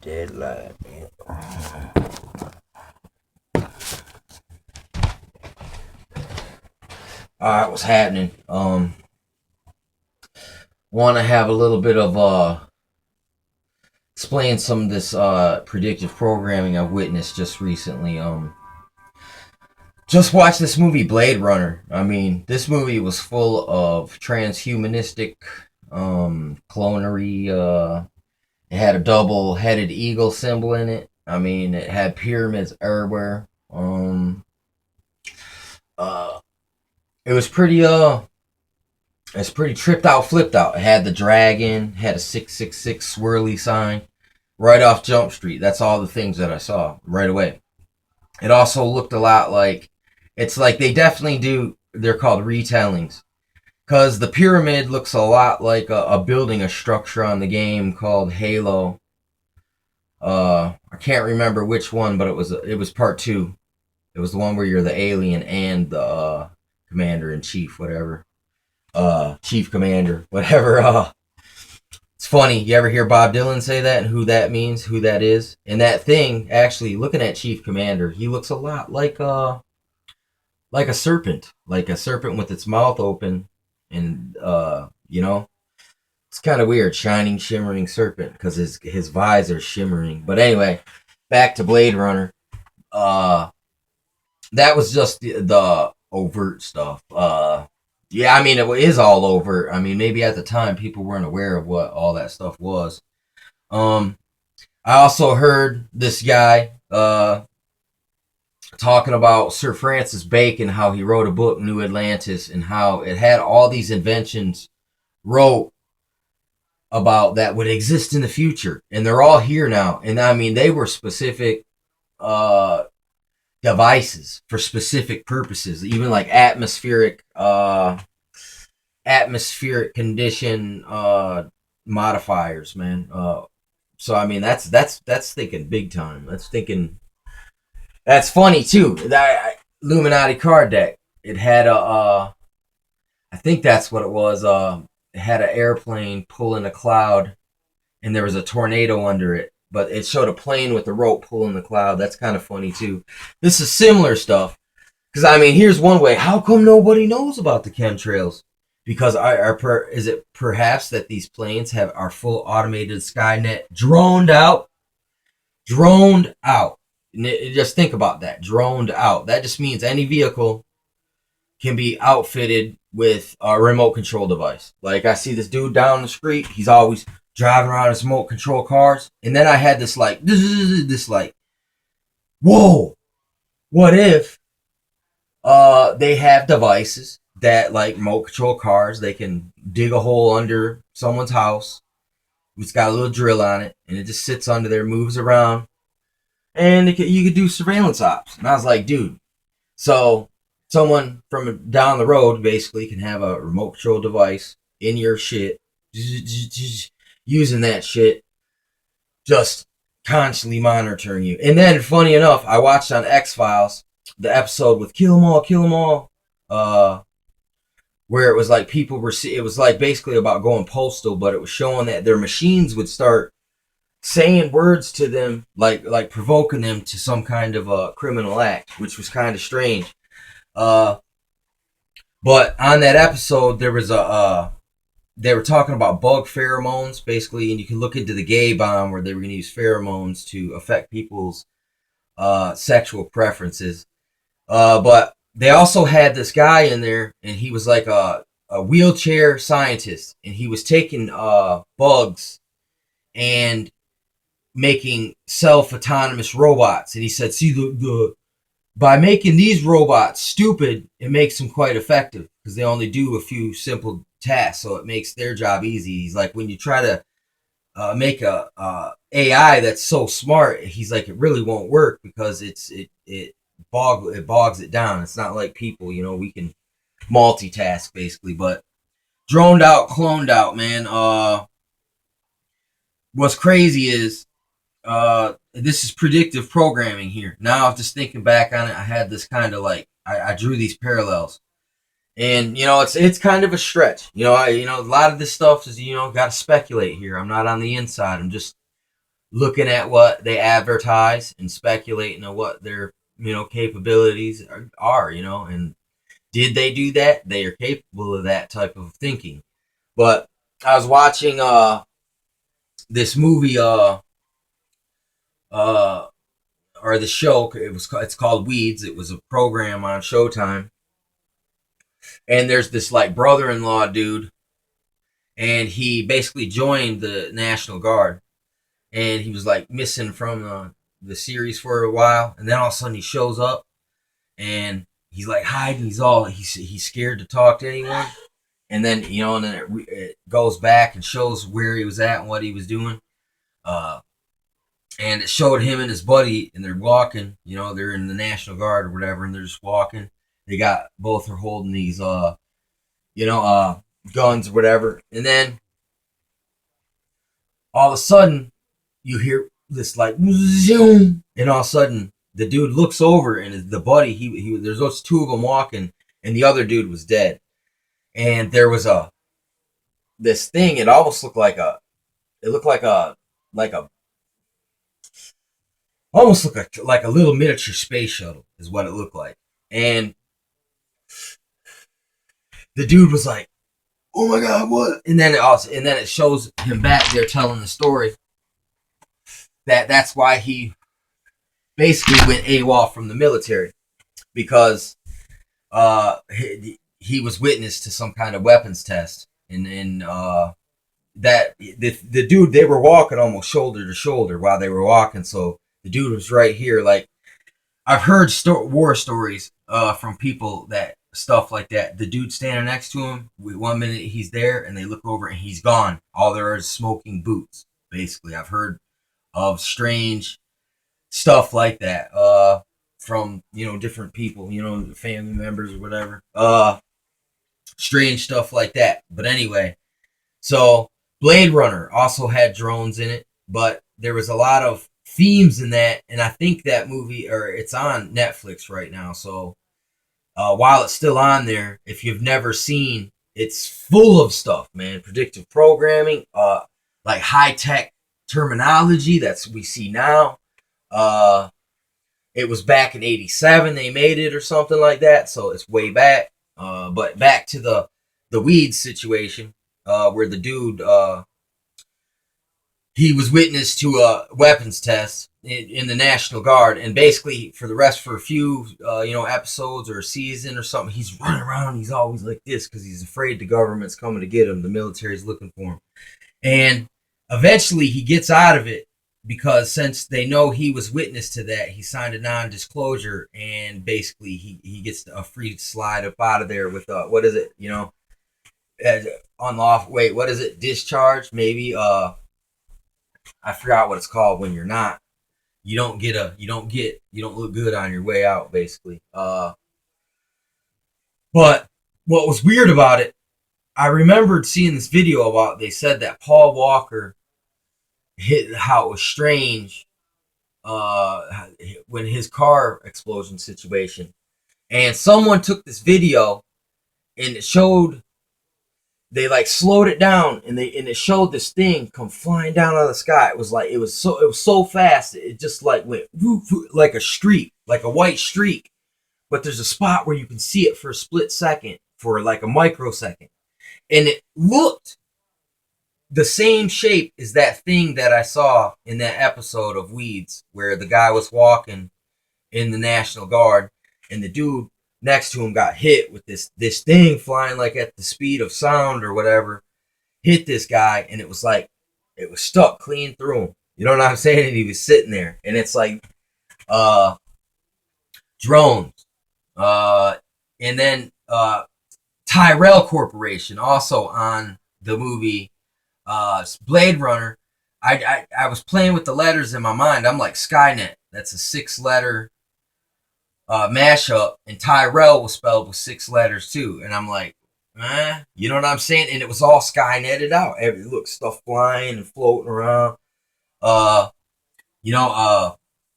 Deadline. Alright, what's happening? Want to have a little bit of explain some of this predictive programming I've witnessed just recently. Just watched this movie Blade Runner. I mean, this movie was full of transhumanistic clonery. It had a double-headed eagle symbol in it. I mean, it had pyramids everywhere. Uh, it was pretty it's pretty tripped out, flipped out. It had the dragon, had a 666 swirly sign right off Jump Street. That's all the things that I saw right away. It also looked a lot like, it's like they definitely do, they're called retellings. Because the pyramid looks a lot like a building, a structure on the game called Halo. I can't remember which one, but it was part two. It was the one where you're the alien and the commander in chief, whatever. Chief commander, whatever. It's funny. You ever hear Bob Dylan say that and who that means, who that is? And that thing, actually, looking at Chief Commander, he looks a lot like a serpent, with its mouth open, and it's kind of weird, shining, shimmering serpent, because his visor's shimmering. But anyway, back to Blade Runner. That was just the overt stuff. Yeah, I mean, it is all over. I mean, maybe at the time people weren't aware of what all that stuff was. I also heard this guy talking about Sir Francis Bacon, how he wrote a book, New Atlantis, and how it had all these inventions wrote about that would exist in the future, and they're all here now. And I mean, they were specific devices for specific purposes, even like atmospheric condition modifiers, man. So I mean, that's thinking big time. That's funny too. That Illuminati card deck, it had I think that's what it was. It had an airplane pulling a cloud, and there was a tornado under it, but it showed a plane with a rope pulling the cloud. That's kind of funny too. This is similar stuff. Because I mean, here's one way. How come nobody knows about the chemtrails? Because is it perhaps that these planes have our full automated Skynet droned out? Droned out. Just think about that. Droned out. That just means any vehicle can be outfitted with a remote control device. Like, I see this dude down the street. He's always driving around his remote control cars. And then I had this whoa, what if they have devices that, like remote control cars, they can dig a hole under someone's house. It's got a little drill on it, and it just sits under there, moves around, and you could do surveillance ops. And I was like, dude, so someone from down the road basically can have a remote control device in your shit, using that shit, just constantly monitoring you. And then, funny enough, I watched on X-Files the episode with Kill 'Em All, where it was like it was like basically about going postal, but it was showing that their machines would start saying words to them, like provoking them to some kind of a criminal act, which was kind of strange. But on that episode, there was they were talking about bug pheromones, basically, and you can look into the gay bomb where they were going to use pheromones to affect people's sexual preferences. But they also had this guy in there, and he was like a wheelchair scientist, and he was taking bugs and making self-autonomous robots. And he said, see, the by making these robots stupid, it makes them quite effective because they only do a few simple tasks, so it makes their job easy. He's like, when you try to make a AI that's so smart, he's like, it really won't work because it bogs it down. It's not like people, we can multitask basically. But droned out, cloned out, man. What's crazy is this is predictive programming here. Now, just thinking back on it, I had this kind of like I drew these parallels, and it's kind of a stretch. A lot of this stuff is got to speculate here. I'm not on the inside. I'm just looking at what they advertise and speculating on what their capabilities are, and did they do that? They are capable of that type of thinking. But I was watching this movie uh or the show. It's called Weeds. It was a program on Showtime, and there's this like brother-in-law dude, and he basically joined the National Guard, and he was like missing from the series for a while, and then all of a sudden he shows up, and he's like hiding. He's scared to talk to anyone, and then it goes back and shows where he was at and what he was doing. Uh, and it showed him and his buddy, and they're walking. They're in the National Guard or whatever, and they're just walking. They got both are holding these guns or whatever, and then all of a sudden you hear this like zoom, and all of a sudden the dude looks over, and the buddy he there's those two of them walking, and the other dude was dead, and there was this thing. It almost looked like a almost looked like a little miniature space shuttle is what it looked like, and the dude was like, "Oh my god, what?" And then it shows him back there telling the story that's why he basically went AWOL from the military, because he was witness to some kind of weapons test, and that the dude, they were walking almost shoulder to shoulder while they were walking, so the dude was right here. Like, I've heard war stories from people that stuff like that. The dude standing next to him, 1 minute he's there, and they look over and he's gone. All there is smoking boots. Basically, I've heard of strange stuff like that from different people, family members or whatever. Strange stuff like that. But anyway, so Blade Runner also had drones in it, but there was a lot of themes in that, and I think that movie, or it's on Netflix right now, so while it's still on there, if you've never seen, it's full of stuff, man. Predictive programming, like high-tech terminology that's we see now. It was back in '87 they made it or something like that, so it's way back. But back to the Weeds situation, where the dude he was witness to a weapons test in the National Guard, and basically for a few episodes or a season or something, he's running around. He's always like this because he's afraid the government's coming to get him. The military's looking for him, and eventually he gets out of it, because since they know he was witness to that, he signed a non-disclosure, and basically he gets a free slide up out of there with what is it, unlawful, wait, what is it, discharge, maybe, I forgot what it's called when you're not, you don't look good on your way out, basically. But what was weird about it, I remembered seeing this video about, they said that Paul Walker hit, how it was strange when his car explosion situation, and someone took this video and it showed, they like slowed it down, and it showed this thing come flying down out of the sky. It was so fast, it just like went whoop, whoop, like a streak, like a white streak, but there's a spot where you can see it for a split second, for like a microsecond, and it looked the same shape as that thing that I saw in that episode of Weeds, where the guy was walking in the National Guard, and the dude next to him got hit with this thing flying like at the speed of sound or whatever, hit this guy, and it was like, it was stuck clean through him. You know what I'm saying? And he was sitting there, and it's like drones. And then Tyrell Corporation, also on the movie Blade Runner. I was playing with the letters in my mind. I'm like, Skynet, that's a 6-letter mashup, and Tyrell was spelled with 6 letters too, and I'm like, you know what I'm saying? And it was all Skyneted out. Look, stuff flying and floating around.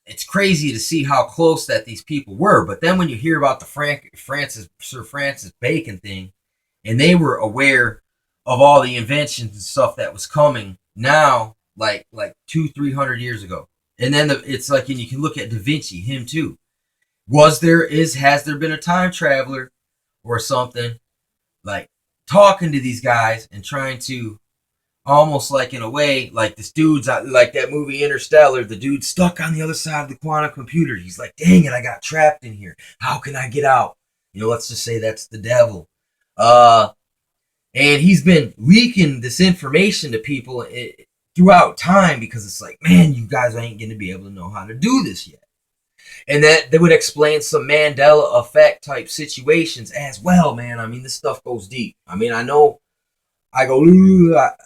It's crazy to see how close that these people were. But then when you hear about the Sir Francis Bacon thing, and they were aware of all the inventions and stuff that was coming. Now like 200-300 years ago. And then it's like, and you can look at Da Vinci, him too. Has there been a time traveler or something, like talking to these guys and trying to, almost like in a way, like this dude's like that movie Interstellar, the dude's stuck on the other side of the quantum computer. He's like, dang it, I got trapped in here. How can I get out? Let's just say that's the devil. And he's been leaking this information to people throughout time, because it's like, man, you guys ain't going to be able to know how to do this yet. And that would explain some Mandela effect type situations as well, man. I mean, this stuff goes deep. I mean, I know I go,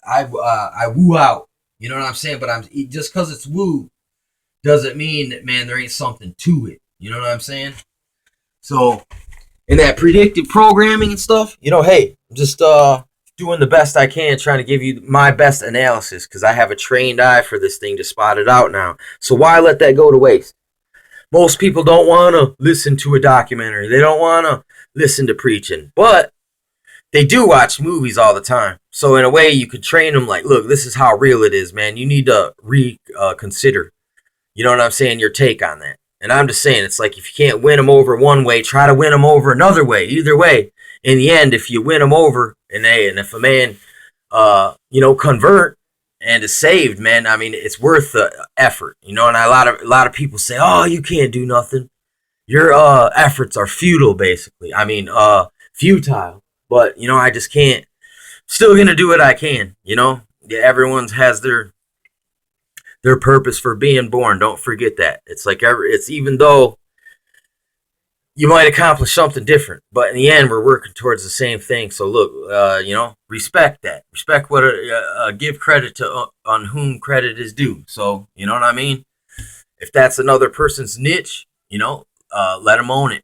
I woo out. You know what I'm saying? But just because it's woo doesn't mean that, man, there ain't something to it. You know what I'm saying? So, in that predictive programming and stuff, hey, I'm just doing the best I can, trying to give you my best analysis, because I have a trained eye for this thing to spot it out now. So why let that go to waste? Most people don't want to listen to a documentary. They don't want to listen to preaching. But they do watch movies all the time. So in a way, you could train them like, look, this is how real it is, man. You need to reconsider, you know what I'm saying, your take on that. And I'm just saying, it's like, if you can't win them over one way, try to win them over another way. Either way, in the end, if you win them over, and if a man, convert and is saved, man, I mean, it's worth the effort, And a lot of people say, oh, you can't do nothing. Your efforts are futile, basically. I mean, futile. But I just can't. Still gonna do what I can. Yeah, everyone has their purpose for being born. Don't forget that. It's like it's even though you might accomplish something different, but in the end, we're working towards the same thing. So look, respect that. Respect what give credit to on whom credit is due. So you know what I mean. If that's another person's niche, let them own it.